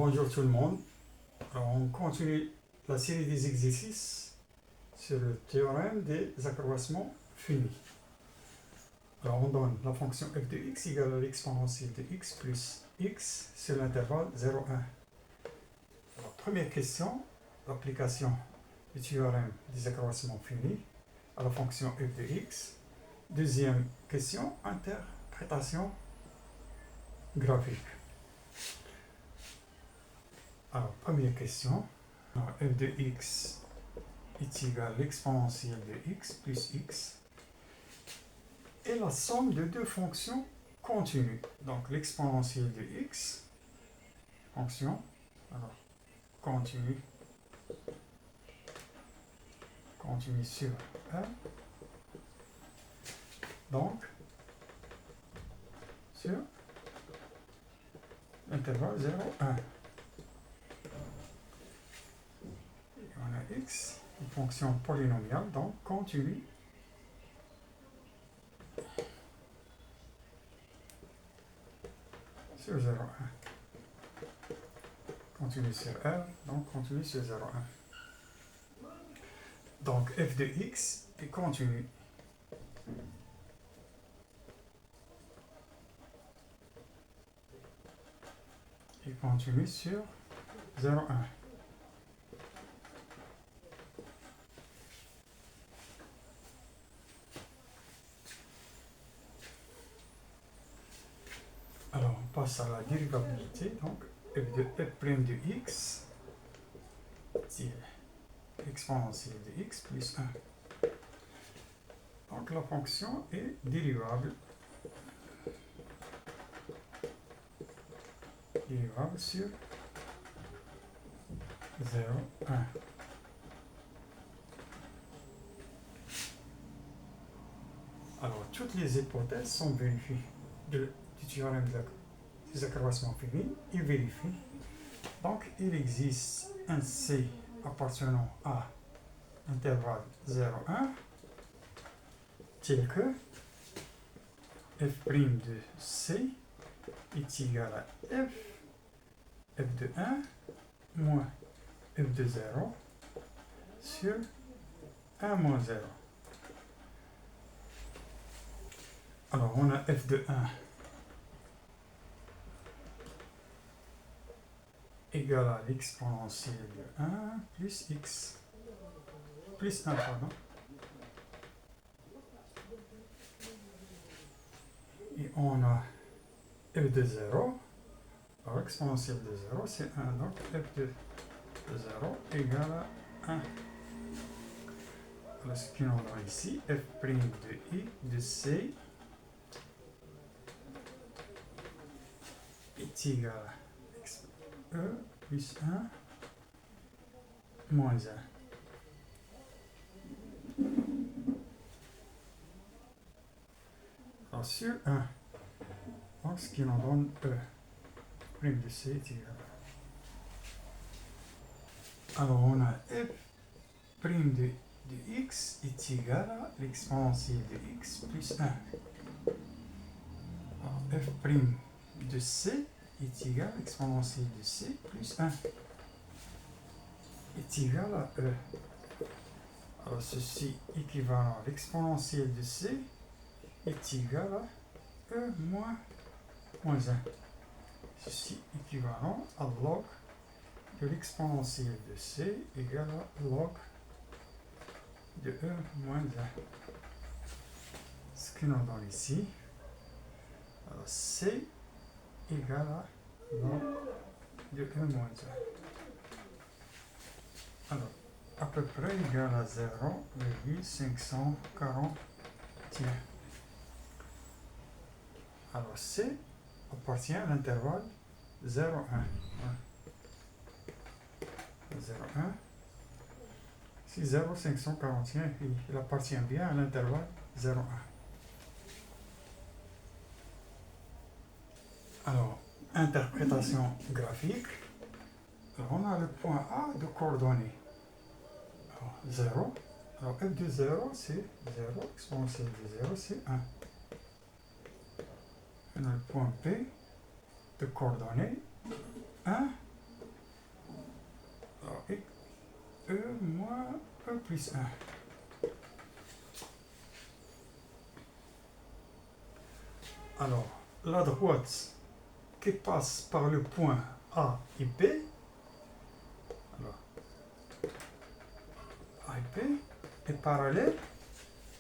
Bonjour tout le monde. Alors, on continue la série des exercices sur le théorème des accroissements finis. Alors, on donne la fonction f de x égale à l'exponentielle de x plus x sur l'intervalle 0, 1. Alors, première question, l'application du théorème des accroissements finis à la fonction f de x. Deuxième question, interprétation graphique. Alors, première question, alors, f de x est égal à l'exponentielle de x plus x et la somme de deux fonctions continues. Donc, l'exponentielle de x, fonction, alors, continue sur 1, donc, sur l'intervalle 0, 1. On a x, une fonction polynomiale, donc continue sur 0, 1. Continue sur R, donc continue sur 0, 1. Donc f de x est continu. Et continue sur 0, 1. Alors, on passe à la dérivabilité. Donc, f de x, c'est l'exponentielle de x plus 1. Donc, la fonction est dérivable sur 0, 1. Alors, toutes les hypothèses sont vérifiées du théorème des accroissements finis. Il vérifie. Donc, il existe un C appartenant à intervalle 0, 1, tel que f' de C est égal à f de 1 moins f de 0 sur 1 moins 0. Alors, on a f de 1 égale à l'exponentielle de 1 plus x plus 1, pardon. Et on a f de 0, alors exponentielle de 0, c'est 1, donc f de 0 égale à 1. Alors, ce qu'on a ici, f' de i de c est égal à e plus 1 moins 1. Alors, sur 1, donc ce qui nous donne e prime de c est égal à... Alors, on a f' de x est égal à l'exponentielle de x plus 1. Alors, f' de c est égal à l'exponentielle de c plus 1 est égal à e. Alors, ceci équivalent à l'exponentielle de c est égal à e moins 1. Ceci équivalent à log de l'exponentielle de c égale à log de e moins 1. Ce que nous donne ici, alors c égale à log de e moins 1. Alors, à peu près égal à 0,541. Alors, c appartient à l'intervalle 0, 1. 0, 1. Si 0,541, il appartient bien à l'intervalle 0, 1. Alors, interprétation graphique. Alors, on a le point A de coordonnées. Alors, 0. Alors, f de 0, c'est 0. Exponentielle de 0, c'est 1. On a le point B de coordonnées 1 Alors, E moins E plus 1. Alors, la droite qui passe par le point A et B, alors, A et B est parallèle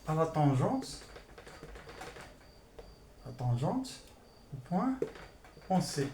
à la tangente au point en C.